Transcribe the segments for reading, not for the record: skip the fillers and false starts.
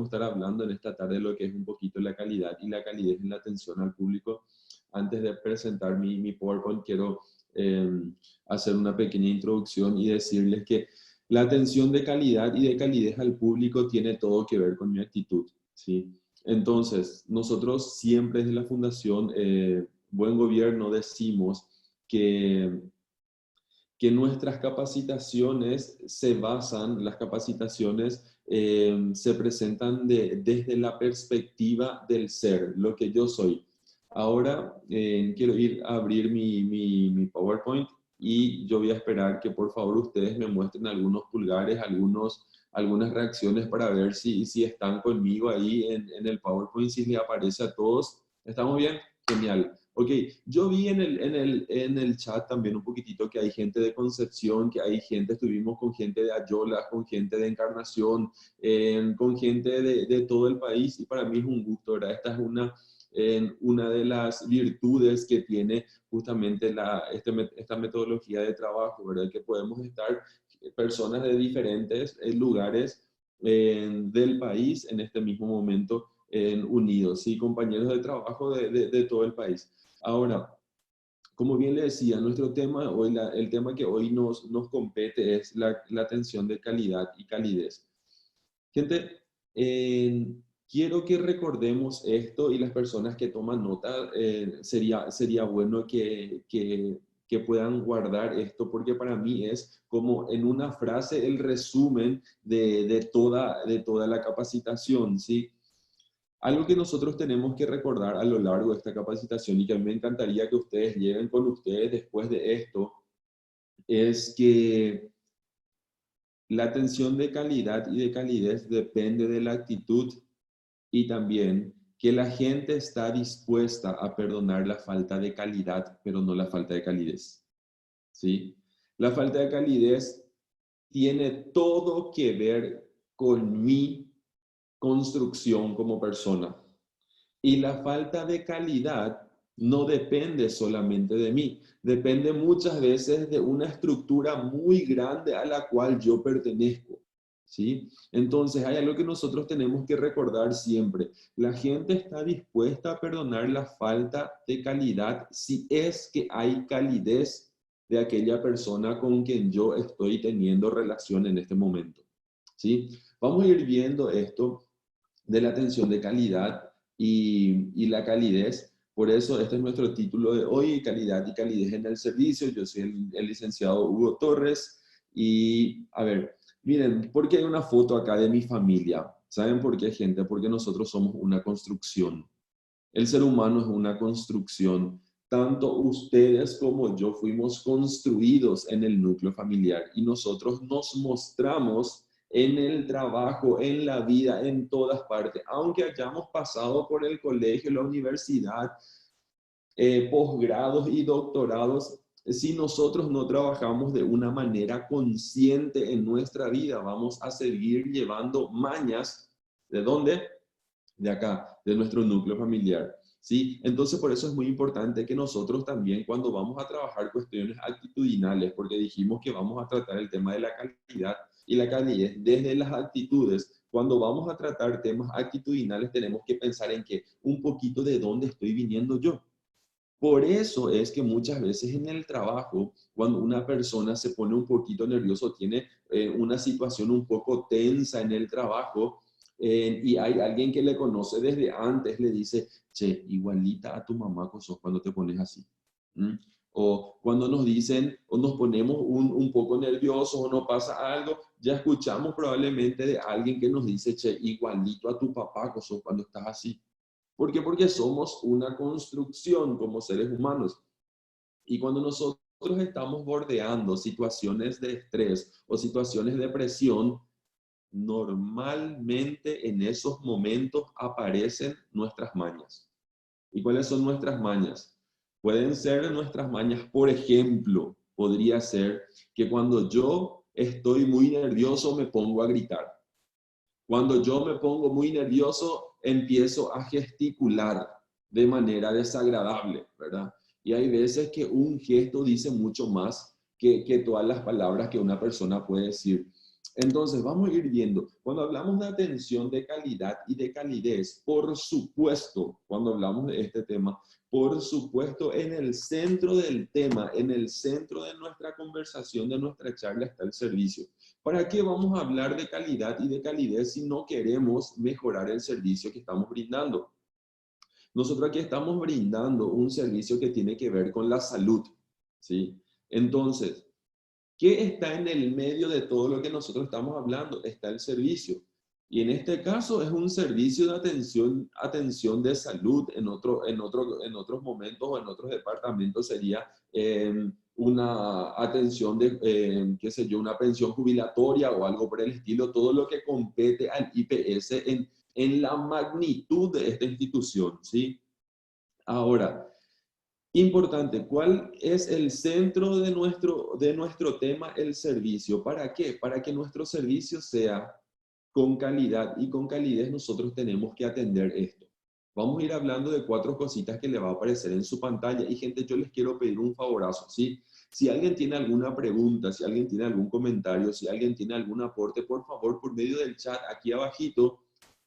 vamos a estar hablando en esta tarde de lo que es un poquito la calidad y la calidez en la atención al público. Antes de presentar mi PowerPoint, quiero hacer una pequeña introducción y decirles que la atención de calidad y de calidez al público tiene todo que ver con mi actitud, ¿sí? Entonces, nosotros siempre desde la Fundación Buen Gobierno decimos que nuestras capacitaciones se basan, las capacitaciones se presentan desde la perspectiva del ser, lo que yo soy. Ahora quiero ir a abrir mi PowerPoint y yo voy a esperar que por favor ustedes me muestren algunos pulgares, algunas reacciones para ver si están conmigo ahí en el PowerPoint, si les aparece a todos. ¿Estamos bien? Genial. Ok, yo vi en el chat también un poquitito que hay gente de Concepción, que hay gente, estuvimos con gente de Ayola, con gente de Encarnación, con gente de todo el país y para mí es un gusto, ¿verdad? Esta es una de las virtudes que tiene justamente esta metodología de trabajo, ¿verdad? Que podemos estar personas de diferentes lugares del país en este mismo momento unidos, ¿sí? Compañeros de trabajo de todo el país. Ahora, como bien le decía, nuestro tema hoy, el tema que hoy nos compete es la atención de calidad y calidez. Gente, quiero que recordemos esto y las personas que toman nota, sería bueno que puedan guardar esto, porque para mí es como en una frase el resumen de toda la capacitación, ¿sí? Algo que nosotros tenemos que recordar a lo largo de esta capacitación y que a mí me encantaría que ustedes lleven con ustedes después de esto, es que la atención de calidad y de calidez depende de la actitud y también que la gente está dispuesta a perdonar la falta de calidad, pero no la falta de calidez, ¿sí? La falta de calidez tiene todo que ver con mi construcción como persona. Y la falta de calidad no depende solamente de mí, depende muchas veces de una estructura muy grande a la cual yo pertenezco, ¿sí? Entonces hay algo que nosotros tenemos que recordar siempre. La gente está dispuesta a perdonar la falta de calidad si es que hay calidez de aquella persona con quien yo estoy teniendo relación en este momento, ¿sí? Vamos a ir viendo esto de la atención de calidad y la calidez. Por eso este es nuestro título de hoy, calidad y calidez en el servicio. Yo soy el licenciado Hugo Torres y a ver, miren, ¿por qué hay una foto acá de mi familia? ¿Saben por qué, gente? Porque nosotros somos una construcción. El ser humano es una construcción. Tanto ustedes como yo fuimos construidos en el núcleo familiar y nosotros nos mostramos en el trabajo, en la vida, en todas partes. Aunque hayamos pasado por el colegio, la universidad, posgrados y doctorados, si nosotros no trabajamos de una manera consciente en nuestra vida, vamos a seguir llevando mañas. ¿De dónde? De acá, de nuestro núcleo familiar, ¿sí? Entonces, por eso es muy importante que nosotros también, cuando vamos a trabajar cuestiones actitudinales, porque dijimos que vamos a tratar el tema de la calidad y la calidez desde las actitudes, cuando vamos a tratar temas actitudinales, tenemos que pensar en que un poquito de dónde estoy viniendo yo. Por eso es que muchas veces en el trabajo, cuando una persona se pone un poquito nervioso, tiene una situación un poco tensa en el trabajo, y hay alguien que le conoce desde antes, le dice, che, igualita a tu mamá sos cuando te pones así. ¿Mm? O cuando nos dicen o nos ponemos un poco nerviosos o no pasa algo, ya escuchamos probablemente de alguien que nos dice, che, igualito a tu papá sos cuando estás así. ¿Por qué? Porque somos una construcción como seres humanos. Y cuando nosotros estamos bordeando situaciones de estrés o situaciones de presión, normalmente en esos momentos aparecen nuestras mañas. ¿Y cuáles son nuestras mañas? Pueden ser nuestras mañas, por ejemplo, podría ser que cuando yo estoy muy nervioso me pongo a gritar. Cuando yo me pongo muy nervioso, empiezo a gesticular de manera desagradable, ¿verdad? Y hay veces que un gesto dice mucho más que todas las palabras que una persona puede decir. Entonces, vamos a ir viendo, cuando hablamos de atención de calidad y de calidez, por supuesto, cuando hablamos de este tema, por supuesto, en el centro del tema, en el centro de nuestra conversación, de nuestra charla, está el servicio. ¿Para qué vamos a hablar de calidad y de calidez si no queremos mejorar el servicio que estamos brindando? Nosotros aquí estamos brindando un servicio que tiene que ver con la salud, ¿sí? Entonces, ¿qué está en el medio de todo lo que nosotros estamos hablando? Está el servicio. Y en este caso es un servicio de atención de salud. En otros momentos o en otros departamentos sería una atención de, qué sé yo, una pensión jubilatoria o algo por el estilo. Todo lo que compete al IPS en la magnitud de esta institución, ¿sí? Ahora, importante, ¿cuál es el centro de nuestro tema? El servicio. ¿Para qué? Para que nuestro servicio sea con calidad y con calidez nosotros tenemos que atender esto. Vamos a ir hablando de 4 cositas que le va a aparecer en su pantalla. Y gente, yo les quiero pedir un favorazo, ¿sí? Si alguien tiene alguna pregunta, si alguien tiene algún comentario, si alguien tiene algún aporte, por favor, por medio del chat aquí abajito,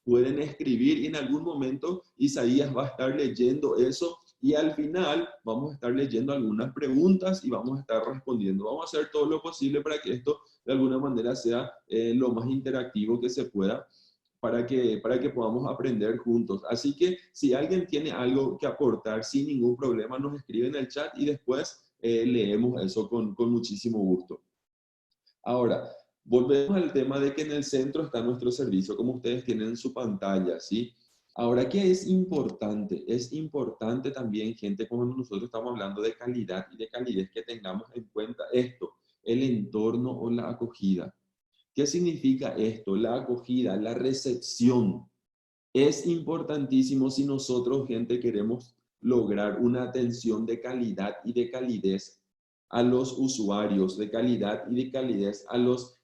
pueden escribir y en algún momento Isaías va a estar leyendo eso y al final vamos a estar leyendo algunas preguntas y vamos a estar respondiendo. Vamos a hacer todo lo posible para que esto de alguna manera sea lo más interactivo que se pueda para que podamos aprender juntos. Así que si alguien tiene algo que aportar sin ningún problema, nos escribe en el chat y después leemos eso con muchísimo gusto. Ahora, volvemos al tema de que en el centro está nuestro servicio, como ustedes tienen en su pantalla, ¿sí? Ahora, ¿qué es importante? Es importante también, gente, cuando nosotros estamos hablando de calidad y de calidez, que tengamos en cuenta esto, el entorno o la acogida. ¿Qué significa esto? La acogida, la recepción. Es importantísimo si nosotros, gente, queremos lograr una atención de calidad y de calidez a los usuarios, de calidad y de calidez a los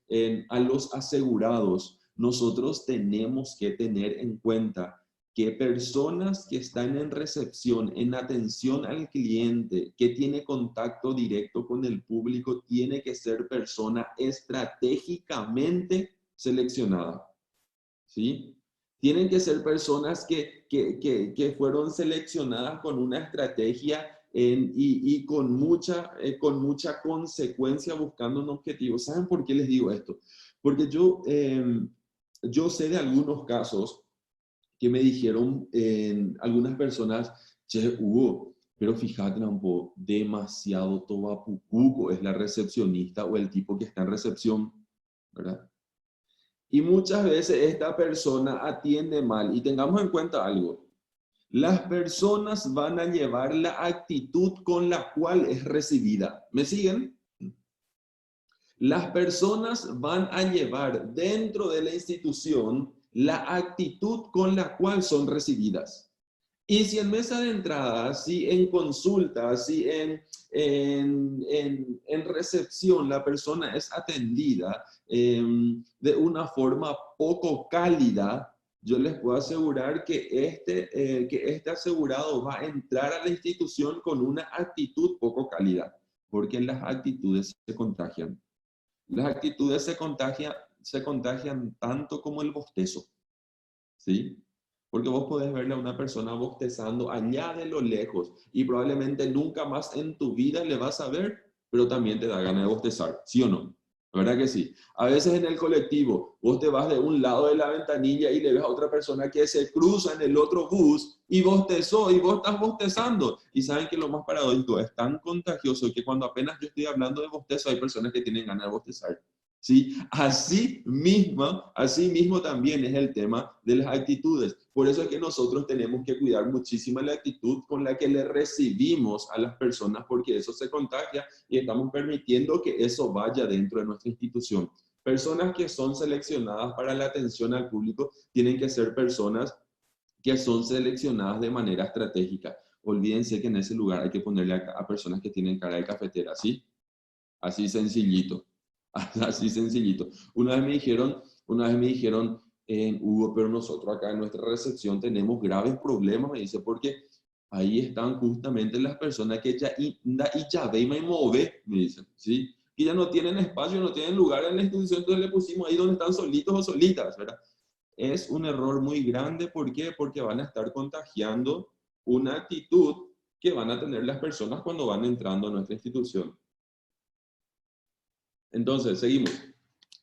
asegurados. Nosotros tenemos que tener en cuenta que personas que están en recepción, en atención al cliente, que tiene contacto directo con el público, tiene que ser persona estratégicamente seleccionada, ¿sí? Tienen que ser personas que fueron seleccionadas con una estrategia y con mucha consecuencia buscando un objetivo. ¿Saben por qué les digo esto? Porque yo sé de algunos casos que me dijeron algunas personas, che, Hugo, pero fíjate un poco, demasiado tobapucuco es la recepcionista o el tipo que está en recepción, ¿verdad? Y muchas veces esta persona atiende mal. Y tengamos en cuenta algo. Las personas van a llevar la actitud con la cual es recibida. ¿Me siguen? Las personas van a llevar dentro de la institución la actitud con la cual son recibidas. Y si en mesa de entrada, si en consulta, si en recepción la persona es atendida de una forma poco cálida, yo les puedo asegurar que este asegurado va a entrar a la institución con una actitud poco cálida, porque las actitudes se contagian. Las actitudes se contagian tanto como el bostezo, ¿sí? Porque vos podés verle a una persona bostezando allá de lo lejos y probablemente nunca más en tu vida le vas a ver, pero también te da ganas de bostezar, ¿sí o no? ¿Verdad que sí? A veces en el colectivo, vos te vas de un lado de la ventanilla y le ves a otra persona que se cruza en el otro bus y bostezó y vos estás bostezando. Y saben que lo más paradójico es tan contagioso que cuando apenas yo estoy hablando de bostezo, hay personas que tienen ganas de bostezar. ¿Sí? Así mismo también es el tema de las actitudes. Por eso es que nosotros tenemos que cuidar muchísimo la actitud con la que le recibimos a las personas, porque eso se contagia y estamos permitiendo que eso vaya dentro de nuestra institución. Personas que son seleccionadas para la atención al público tienen que ser personas que son seleccionadas de manera estratégica. Olvídense que en ese lugar hay que ponerle a personas que tienen cara de cafetera, ¿sí? Así sencillito. Así sencillito. Una vez me dijeron, Hugo, pero nosotros acá en nuestra recepción tenemos graves problemas, me dice, porque ahí están justamente las personas que ya ve y me mueve, me dicen, ¿sí? que ya no tienen espacio, no tienen lugar en la institución, entonces le pusimos ahí donde están solitos o solitas, ¿verdad? Es un error muy grande. ¿Por qué? Porque van a estar contagiando una actitud que van a tener las personas cuando van entrando a nuestra institución. Entonces, seguimos.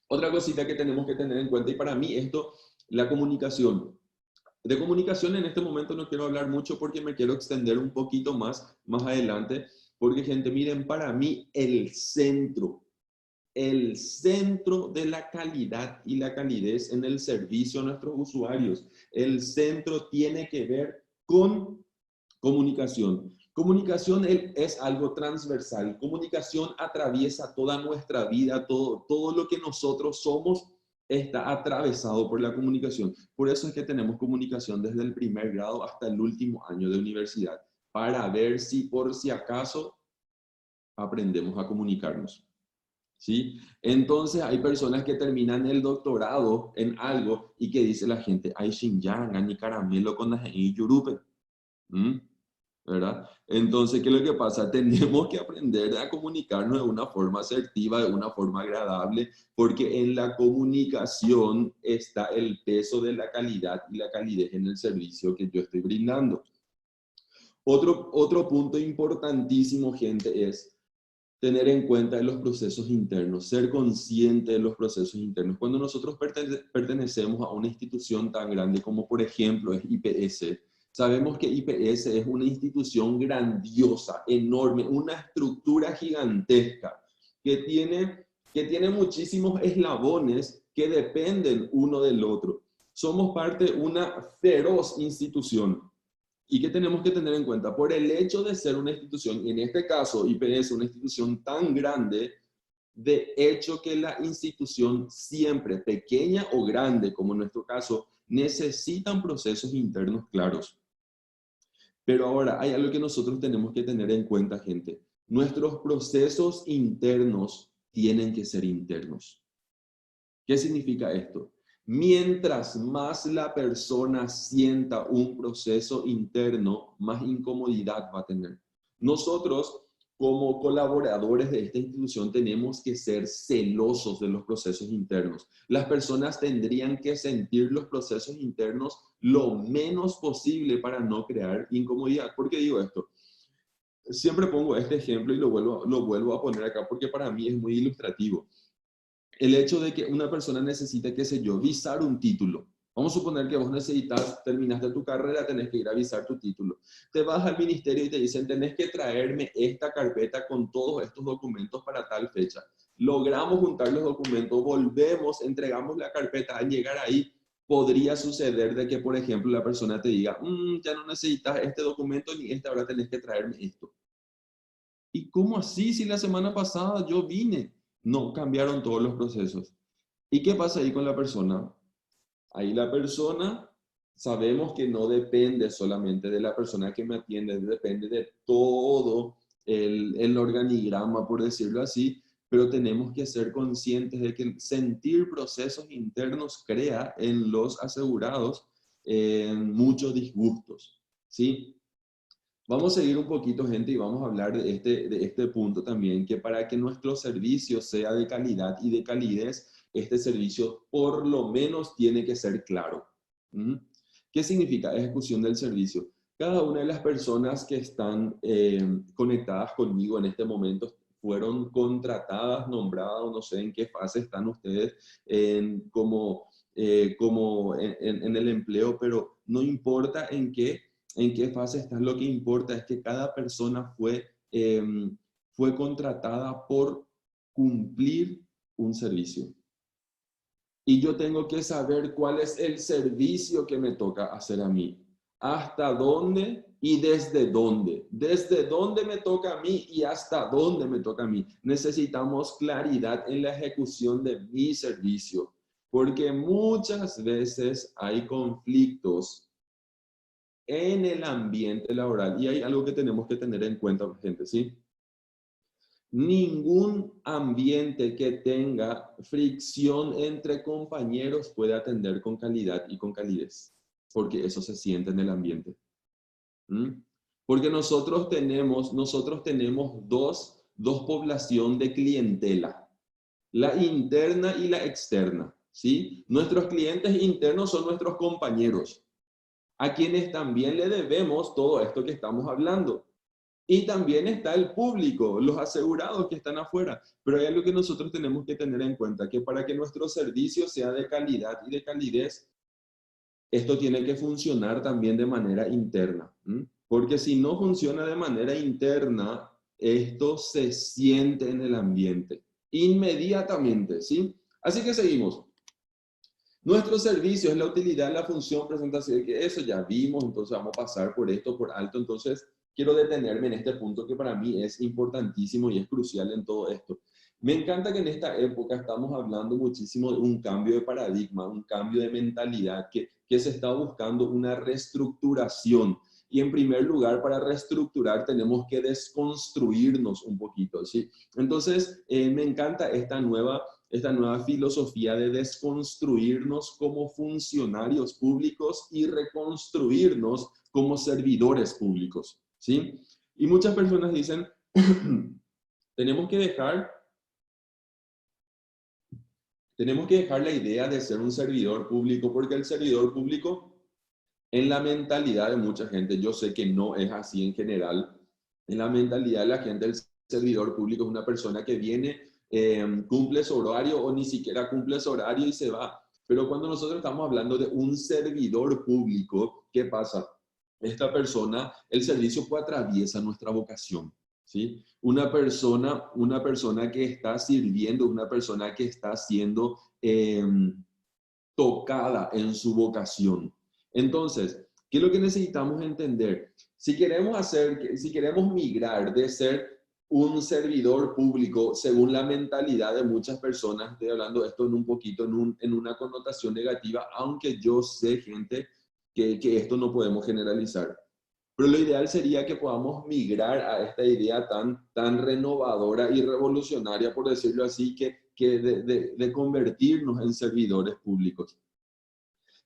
Otra cosita que tenemos que tener en cuenta, y para mí esto, la comunicación. De comunicación en este momento no quiero hablar mucho porque me quiero extender un poquito más adelante, porque gente, miren, para mí el centro de la calidad y la calidez en el servicio a nuestros usuarios, el centro tiene que ver con comunicación. Comunicación es algo transversal. Comunicación atraviesa toda nuestra vida, todo lo que nosotros somos está atravesado por la comunicación. Por eso es que tenemos comunicación desde el primer grado hasta el último año de universidad, para ver si por si acaso aprendemos a comunicarnos. ¿Sí? Entonces hay personas que terminan el doctorado en algo y que dice la gente, ay, Xinjiang, ni caramelo con la yurupe. ¿Verdad? Entonces, ¿qué es lo que pasa? Tenemos que aprender a comunicarnos de una forma asertiva, de una forma agradable, porque en la comunicación está el peso de la calidad y la calidez en el servicio que yo estoy brindando. Otro punto importantísimo, gente, es tener en cuenta los procesos internos, ser consciente de los procesos internos. Cuando nosotros pertenecemos a una institución tan grande como, por ejemplo, es IPS, sabemos que IPS es una institución grandiosa, enorme, una estructura gigantesca que tiene muchísimos eslabones que dependen uno del otro. Somos parte de una feroz institución. ¿Y qué tenemos que tener en cuenta? Por el hecho de ser una institución, y en este caso IPS, una institución tan grande, de hecho que la institución siempre, pequeña o grande, como en nuestro caso, necesitan procesos internos claros. Pero ahora hay algo que nosotros tenemos que tener en cuenta, gente. Nuestros procesos internos tienen que ser internos. ¿Qué significa esto? Mientras más la persona sienta un proceso interno, más incomodidad va a tener. Nosotros, como colaboradores de esta institución, tenemos que ser celosos de los procesos internos. Las personas tendrían que sentir los procesos internos lo menos posible para no crear incomodidad. ¿Por qué digo esto? Siempre pongo este ejemplo y lo vuelvo a poner acá porque para mí es muy ilustrativo. El hecho de que una persona necesite, qué sé yo, visar un título. Vamos a suponer que vos necesitas, terminaste tu carrera, tenés que ir a visar tu título. Te vas al ministerio y te dicen, tenés que traerme esta carpeta con todos estos documentos para tal fecha. Logramos juntar los documentos, volvemos, entregamos la carpeta. Al llegar ahí, podría suceder de que, por ejemplo, la persona te diga, ya no necesitas este documento ni esta, ahora tenés que traerme esto. ¿Y cómo así si la semana pasada yo vine? No, cambiaron todos los procesos. ¿Y qué pasa ahí con la persona? Ahí la persona, sabemos que no depende solamente de la persona que me atiende, depende de todo el organigrama, por decirlo así, pero tenemos que ser conscientes de que sentir procesos internos crea en los asegurados muchos disgustos, ¿sí? Vamos a seguir un poquito, gente, y vamos a hablar de este punto también, que para que nuestro servicio sea de calidad y de calidez, este servicio por lo menos tiene que ser claro. ¿Qué significa ejecución del servicio? Cada una de las personas que están conectadas conmigo en este momento fueron contratadas, nombradas, o no sé en qué fase están ustedes como en el empleo, pero no importa en qué fase estás, lo que importa es que cada persona fue contratada por cumplir un servicio. Y yo tengo que saber cuál es el servicio que me toca hacer a mí, hasta dónde y desde dónde. Desde dónde me toca a mí y hasta dónde me toca a mí. Necesitamos claridad en la ejecución de mi servicio, porque muchas veces hay conflictos en el ambiente laboral. Y hay algo que tenemos que tener en cuenta, gente, ¿sí? Ningún ambiente que tenga fricción entre compañeros puede atender con calidad y con calidez, porque eso se siente en el ambiente. Porque nosotros tenemos dos poblaciones de clientela, la interna y la externa, ¿sí? Nuestros clientes internos son nuestros compañeros, a quienes también le debemos todo esto que estamos hablando. Y también está el público, los asegurados que están afuera. Pero hay algo que nosotros tenemos que tener en cuenta, que para que nuestro servicio sea de calidad y de calidez, esto tiene que funcionar también de manera interna. Porque si no funciona de manera interna, esto se siente en el ambiente inmediatamente, ¿sí? Así que seguimos. Nuestro servicio es la utilidad, la función, presentación, que eso ya vimos, entonces vamos a pasar por esto, por alto. Entonces, quiero detenerme en este punto que para mí es importantísimo y es crucial en todo esto. Me encanta que en esta época estamos hablando muchísimo de un cambio de paradigma, un cambio de mentalidad, que se está buscando una reestructuración. Y en primer lugar, para reestructurar tenemos que desconstruirnos un poquito, ¿sí? Entonces, me encanta esta nueva filosofía de desconstruirnos como funcionarios públicos y reconstruirnos como servidores públicos, ¿sí? Y muchas personas dicen, tenemos que dejar la idea de ser un servidor público, porque el servidor público, en la mentalidad de mucha gente, yo sé que no es así en general, en la mentalidad de la gente, el servidor público es una persona que viene, cumple su horario o ni siquiera cumple su horario y se va. Pero cuando nosotros estamos hablando de un servidor público, ¿qué pasa? Esta persona, el servicio pues atraviesa nuestra vocación, ¿sí? Una persona que está sirviendo, una persona que está siendo tocada en su vocación. Entonces, ¿qué es lo que necesitamos entender? Si queremos migrar de ser un servidor público según la mentalidad de muchas personas, estoy hablando de esto en un poquito, en una connotación negativa, aunque yo sé, gente, que esto no podemos generalizar. Pero lo ideal sería que podamos migrar a esta idea tan renovadora y revolucionaria, por decirlo así, de convertirnos en servidores públicos.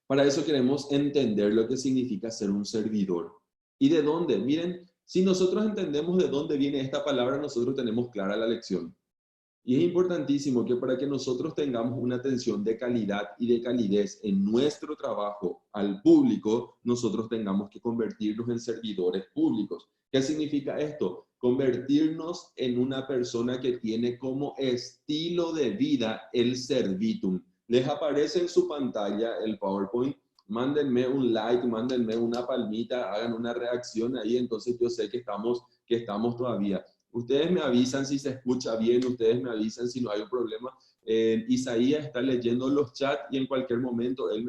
Para eso queremos entender lo que significa ser un servidor. ¿Y de dónde? Miren, si nosotros entendemos de dónde viene esta palabra, nosotros tenemos clara la lección. Y es importantísimo que para que nosotros tengamos una atención de calidad y de calidez en nuestro trabajo al público, nosotros tengamos que convertirnos en servidores públicos. ¿Qué significa esto? Convertirnos en una persona que tiene como estilo de vida el servitum. Les aparece en su pantalla el PowerPoint. Mándenme un like, mándenme una palmita, hagan una reacción ahí, entonces yo sé que estamos todavía. Ustedes me avisan si se escucha bien, ustedes me avisan si no hay un problema. Isaías está leyendo los chats y en cualquier momento él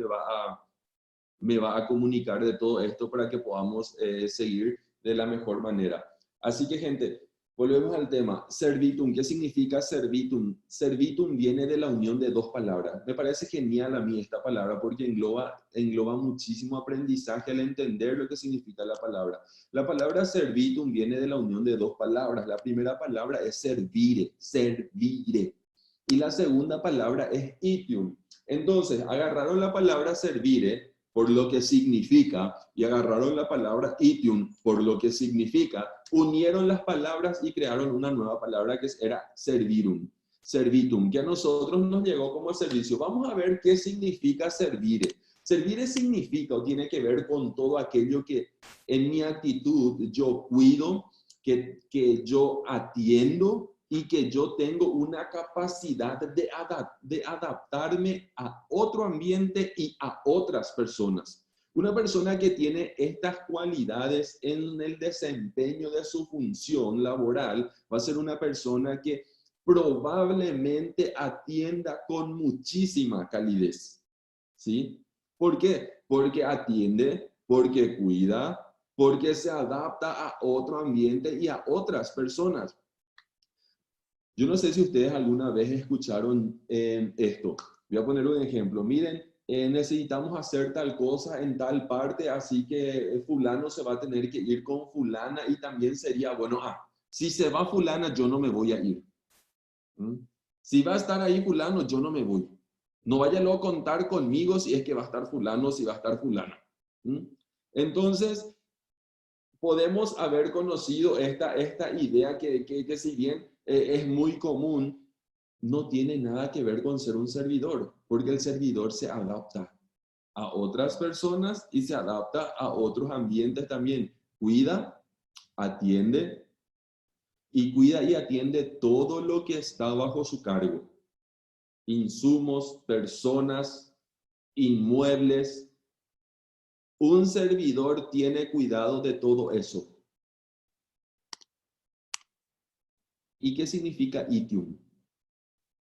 me va a comunicar de todo esto para que podamos seguir de la mejor manera. Así que, gente, volvemos al tema. Servitum, ¿qué significa servitum? Servitum viene de la unión de dos palabras. Me parece genial a mí esta palabra porque engloba muchísimo aprendizaje al entender lo que significa la palabra. La palabra servitum viene de la unión de dos palabras. La primera palabra es servire, servire. Y la segunda palabra es itium. Entonces, agarraron la palabra servire por lo que significa, y agarraron la palabra itium por lo que significa, unieron las palabras y crearon una nueva palabra que era servirum, servitum, que a nosotros nos llegó como servicio. Vamos a ver qué significa servire. Servire significa o tiene que ver con todo aquello que en mi actitud yo cuido, que yo atiendo, y que yo tengo una capacidad de adaptarme a otro ambiente y a otras personas. Una persona que tiene estas cualidades en el desempeño de su función laboral va a ser una persona que probablemente atienda con muchísima calidez. ¿Sí? ¿Por qué? Porque atiende, porque cuida, porque se adapta a otro ambiente y a otras personas. Yo no sé si ustedes alguna vez escucharon esto. Voy a poner un ejemplo. Miren, necesitamos hacer tal cosa en tal parte, así que fulano se va a tener que ir con fulana y también sería, bueno, si se va fulana, yo no me voy a ir. Si va a estar ahí fulano, yo no me voy. No vaya luego a contar conmigo si es que va a estar fulano, si va a estar fulana. Entonces, podemos haber conocido esta idea que si bien es muy común, no tiene nada que ver con ser un servidor, porque el servidor se adapta a otras personas y se adapta a otros ambientes también. Cuida, atiende y cuida y atiende todo lo que está bajo su cargo. Insumos, personas, inmuebles. Un servidor tiene cuidado de todo eso. ¿Y qué significa itium?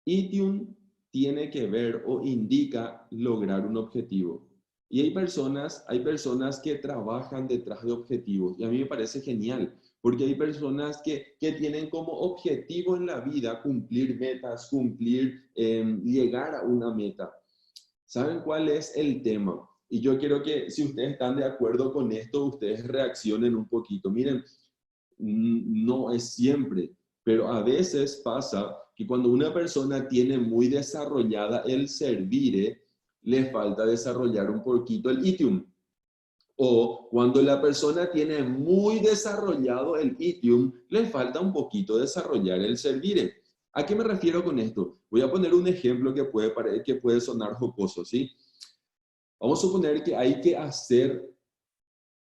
Itium tiene que ver o indica lograr un objetivo. Y hay personas que trabajan detrás de objetivos. Y a mí me parece genial, porque hay personas que tienen como objetivo en la vida cumplir metas, llegar a una meta. ¿Saben cuál es el tema? Y yo quiero que, si ustedes están de acuerdo con esto, ustedes reaccionen un poquito. Miren, no es siempre, pero a veces pasa que cuando una persona tiene muy desarrollada el servire, le falta desarrollar un poquito el itium. O cuando la persona tiene muy desarrollado el itium, le falta un poquito desarrollar el servire. ¿A qué me refiero con esto? Voy a poner un ejemplo que puede sonar jocoso, ¿sí? Vamos a suponer que hay que hacer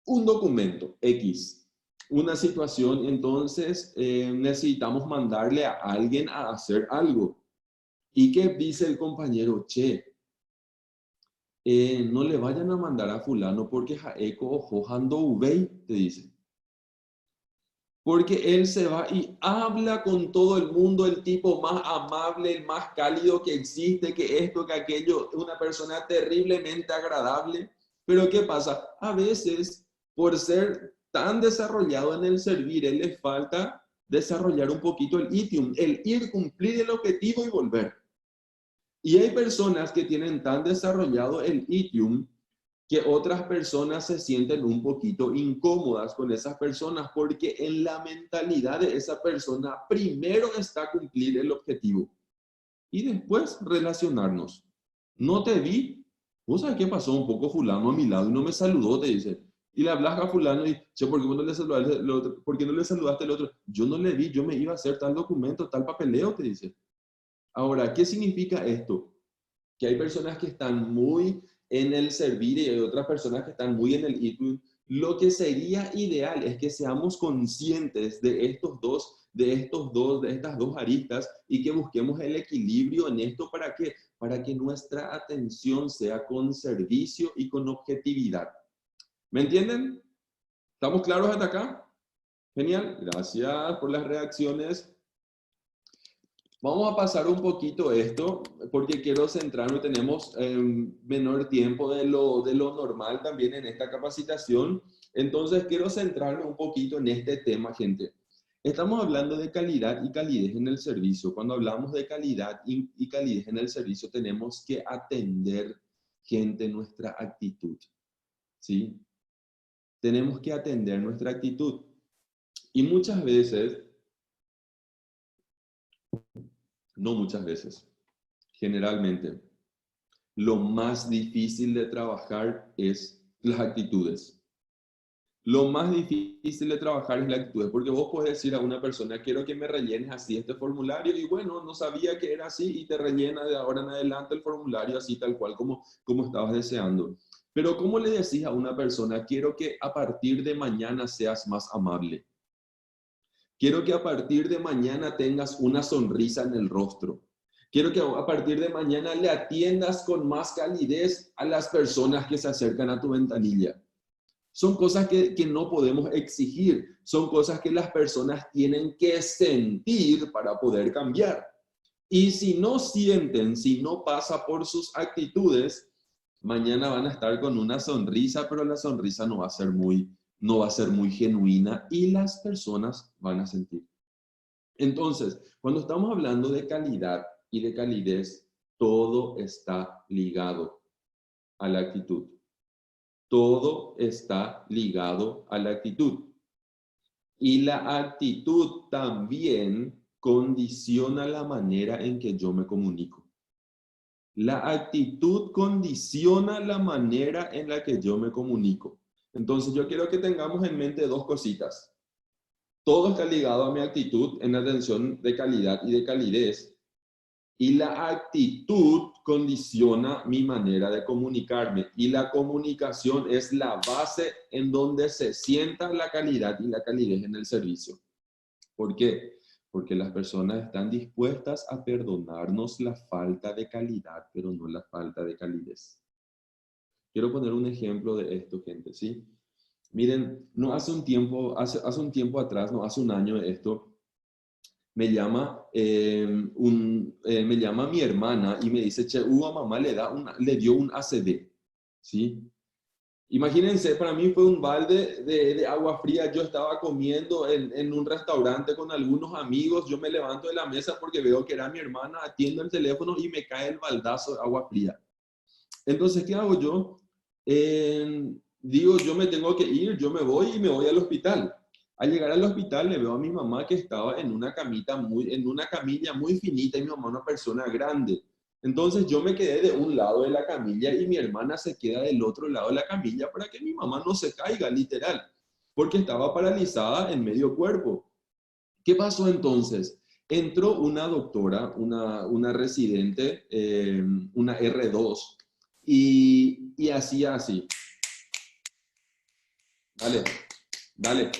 un documento X, una situación, entonces necesitamos mandarle a alguien a hacer algo. ¿Y qué dice el compañero? Che, no le vayan a mandar a fulano porque jaeco ojo hando ubey, te dice. Porque él se va y habla con todo el mundo, el tipo más amable, el más cálido que existe, que esto, que aquello, una persona terriblemente agradable. Pero ¿qué pasa? A veces, por ser tan desarrollado en el servir, él le falta desarrollar un poquito el itium, el ir, cumplir el objetivo y volver. Y hay personas que tienen tan desarrollado el itium que otras personas se sienten un poquito incómodas con esas personas porque en la mentalidad de esa persona primero está cumplir el objetivo y después relacionarnos. No te vi, vos sabés qué pasó, un poco fulano a mi lado y no me saludó, te dice. Y le hablas a fulano y, che, ¿por qué no le saludaste al otro? ¿Por qué no le saludaste al otro? Yo no le vi, yo me iba a hacer tal documento, tal papeleo, te dice. Ahora, ¿qué significa esto? Que hay personas que están muy en el servir y hay otras personas que están muy en el itium. Lo que sería ideal es que seamos conscientes de estas dos aristas y que busquemos el equilibrio en esto para que nuestra atención sea con servicio y con objetividad. ¿Me entienden? ¿Estamos claros hasta acá? Genial, gracias por las reacciones. Vamos a pasar un poquito esto, porque quiero centrarme, tenemos menor tiempo de lo normal también en esta capacitación, entonces quiero centrarme un poquito en este tema, gente. Estamos hablando de calidad y calidez en el servicio. Cuando hablamos de calidad y calidez en el servicio, tenemos que atender, gente, nuestra actitud, ¿sí? Tenemos que atender nuestra actitud. Y muchas veces, no muchas veces, generalmente, lo más difícil de trabajar es las actitudes. Lo más difícil de trabajar es la actitud, porque vos puedes decir a una persona, quiero que me rellenes así este formulario, y bueno, no sabía que era así, y te rellena de ahora en adelante el formulario así tal cual como estabas deseando. Pero ¿cómo le decís a una persona, quiero que a partir de mañana seas más amable? Quiero que a partir de mañana tengas una sonrisa en el rostro. Quiero que a partir de mañana le atiendas con más calidez a las personas que se acercan a tu ventanilla. Son cosas que no podemos exigir, son cosas que las personas tienen que sentir para poder cambiar. Y si no sienten, si no pasa por sus actitudes, mañana van a estar con una sonrisa, pero la sonrisa no va a ser muy genuina y las personas van a sentir. Entonces, cuando estamos hablando de calidad y de calidez, todo está ligado a la actitud. Todo está ligado a la actitud. Y la actitud también condiciona la manera en que yo me comunico. La actitud condiciona la manera en la que yo me comunico. Entonces, yo quiero que tengamos en mente dos cositas. todo está ligado a mi actitud en atención de calidad y de calidez. Y la actitud condiciona mi manera de comunicarme. Y la comunicación es la base en donde se sienta la calidad y la calidez en el servicio. ¿Por qué? Porque las personas están dispuestas a perdonarnos la falta de calidad, pero no la falta de calidez. Quiero poner un ejemplo de esto, gente, ¿sí? Miren, no hace un tiempo, hace un tiempo atrás, no hace un año de esto, me llama, me llama mi hermana y me dice, che, Hugo, mamá le dio un ACV, ¿sí? Imagínense, para mí fue un balde de agua fría. Yo estaba comiendo en un restaurante con algunos amigos. Yo me levanto de la mesa porque veo que era mi hermana, atiendo el teléfono y me cae el baldazo de agua fría. Entonces, ¿qué hago yo? Digo, yo me tengo que ir, yo me voy y me voy al hospital. Al llegar al hospital le veo a mi mamá que estaba en una en una camilla muy finita y mi mamá una persona grande. Entonces yo me quedé de un lado de la camilla y mi hermana se queda del otro lado de la camilla para que mi mamá no se caiga, literal, porque estaba paralizada en medio cuerpo. ¿Qué pasó entonces? Entró una doctora, una residente, una R2, y hacía así. Dale, dale,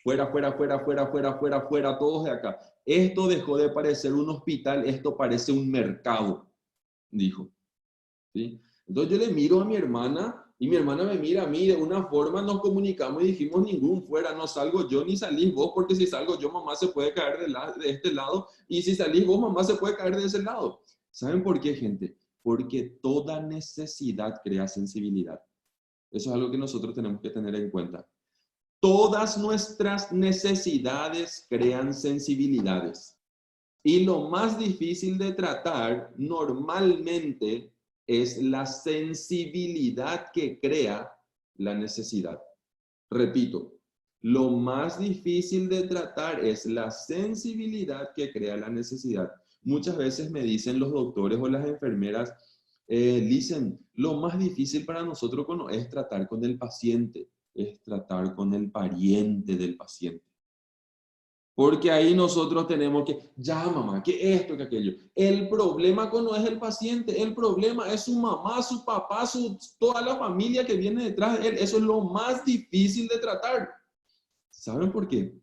fuera, fuera, fuera, fuera, fuera, fuera, fuera, todos de acá. Esto dejó de parecer un hospital, esto parece un mercado, dijo. ¿Sí? Entonces yo le miro a mi hermana y mi hermana me mira a mí, de una forma nos comunicamos y dijimos ningún fuera, no salgo yo ni salís vos, porque si salgo yo mamá se puede caer de este lado y si salís vos mamá se puede caer de ese lado. ¿Saben por qué, gente? Porque toda necesidad crea sensibilidad. Eso es algo que nosotros tenemos que tener en cuenta. Todas nuestras necesidades crean sensibilidades. Y lo más difícil de tratar normalmente es la sensibilidad que crea la necesidad. Repito, lo más difícil de tratar es la sensibilidad que crea la necesidad. Muchas veces me dicen los doctores o las enfermeras, dicen, lo más difícil para nosotros es tratar con el paciente, es tratar con el pariente del paciente. Porque ahí nosotros tenemos que, ya mamá, que esto, que aquello. El problema no es el paciente, el problema es su mamá, su papá, toda la familia que viene detrás de él. Eso es lo más difícil de tratar. ¿Saben por qué?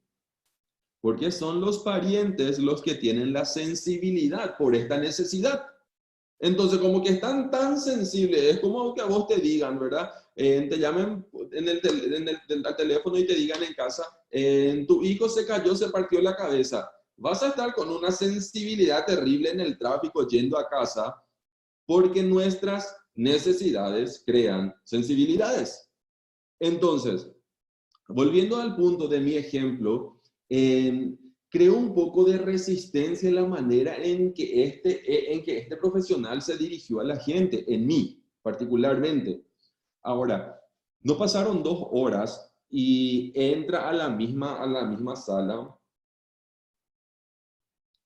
Porque son los parientes los que tienen la sensibilidad por esta necesidad. Entonces, como que están tan sensibles, es como que a vos te digan, ¿verdad? Te llamen al teléfono y te digan en casa, tu hijo se cayó, se partió la cabeza. Vas a estar con una sensibilidad terrible en el tráfico yendo a casa porque nuestras necesidades crean sensibilidades. Entonces, volviendo al punto de mi ejemplo, creo un poco de resistencia en la manera en que este profesional se dirigió a la gente, en mí particularmente. Ahora, no pasaron 2 horas y entra a la misma sala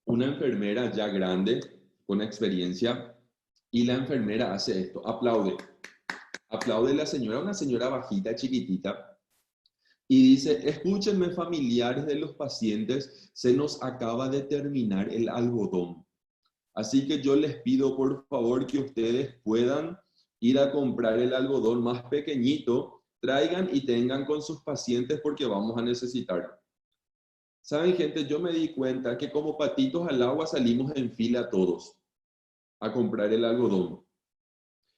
una enfermera ya grande, con experiencia, y la enfermera hace esto, aplaude. Aplaude la señora, una señora bajita, chiquitita, y dice, escúchenme familiares de los pacientes, se nos acaba de terminar el algodón. Así que yo les pido por favor que ustedes puedan ir a comprar el algodón más pequeñito, traigan y tengan con sus pacientes porque vamos a necesitarlo. Saben, gente, yo me di cuenta que como patitos al agua salimos en fila todos a comprar el algodón.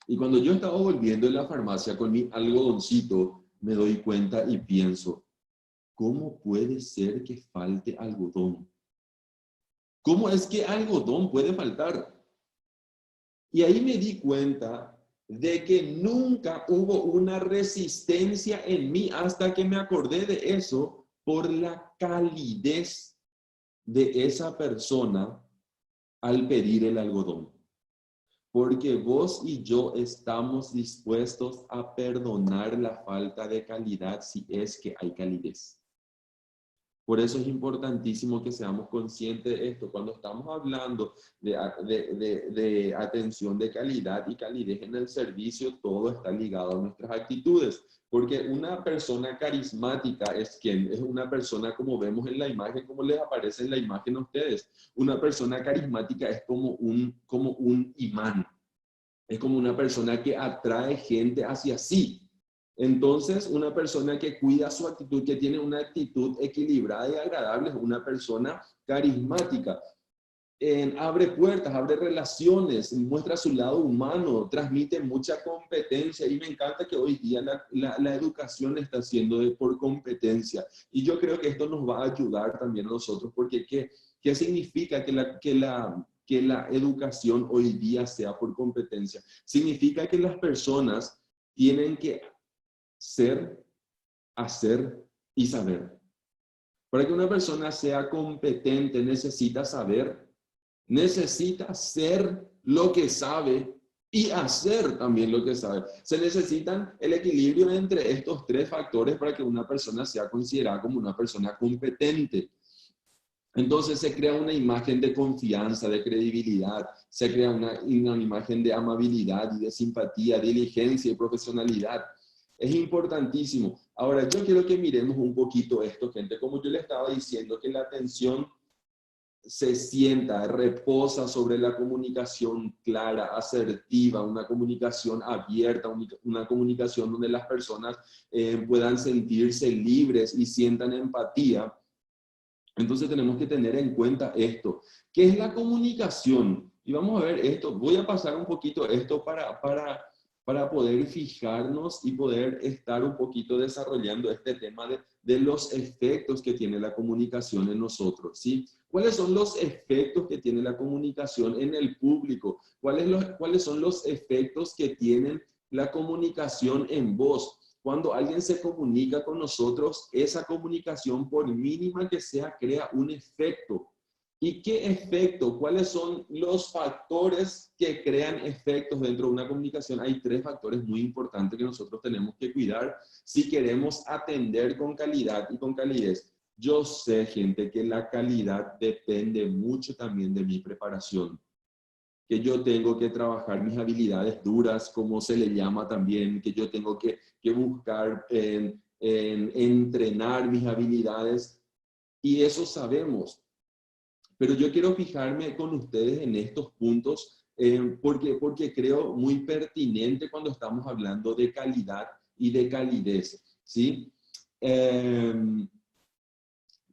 Y cuando yo estaba volviendo en la farmacia con mi algodoncito, me doy cuenta y pienso, ¿cómo puede ser que falte algodón? ¿Cómo es que algodón puede faltar? Y ahí me di cuenta de que nunca hubo una resistencia en mí hasta que me acordé de eso por la calidez de esa persona al pedir el algodón. Porque vos y yo estamos dispuestos a perdonar la falta de calidad si es que hay calidez. Por eso es importantísimo que seamos conscientes de esto. Cuando estamos hablando de atención de calidad y calidez en el servicio, todo está ligado a nuestras actitudes. Porque una persona carismática es quien, es una persona como vemos en la imagen, como les aparece en la imagen a ustedes. Una persona carismática es como un imán. Es como una persona que atrae gente hacia sí. Entonces, una persona que cuida su actitud, que tiene una actitud equilibrada y agradable, es una persona carismática. Abre puertas, abre relaciones, muestra su lado humano, transmite mucha competencia y me encanta que hoy día la educación está siendo por competencia. Y yo creo que esto nos va a ayudar también a nosotros porque ¿qué significa que la educación hoy día sea por competencia? Significa que las personas tienen que ser, hacer y saber. Para que una persona sea competente necesita saber, necesita ser lo que sabe y hacer también lo que sabe. Se necesitan el equilibrio entre estos tres factores para que una persona sea considerada como una persona competente. Entonces se crea una imagen de confianza, de credibilidad, se crea una imagen de amabilidad y de simpatía, diligencia y profesionalidad. Es importantísimo. Ahora, yo quiero que miremos un poquito esto, gente. Como yo le estaba diciendo, que la atención se sienta, reposa sobre la comunicación clara, asertiva, una comunicación abierta, una comunicación donde las personas puedan sentirse libres y sientan empatía. Entonces tenemos que tener en cuenta esto. ¿Qué es la comunicación? Y vamos a ver esto. Voy a pasar un poquito esto para poder fijarnos y poder estar un poquito desarrollando este tema de los efectos que tiene la comunicación en nosotros, ¿sí? ¿Cuáles son los efectos que tiene la comunicación en el público? ¿Cuáles son los efectos que tiene la comunicación en voz? Cuando alguien se comunica con nosotros, esa comunicación, por mínima que sea, crea un efecto. ¿Y qué efecto? ¿Cuáles son los factores que crean efectos dentro de una comunicación? Hay tres factores muy importantes que nosotros tenemos que cuidar si queremos atender con calidad y con calidez. Yo sé, gente, que la calidad depende mucho también de mi preparación, que yo tengo que trabajar mis habilidades duras, como se le llama también, que yo tengo que buscar entrenar mis habilidades, y eso sabemos. Pero yo quiero fijarme con ustedes en estos puntos porque creo muy pertinente cuando estamos hablando de calidad y de calidez, ¿sí?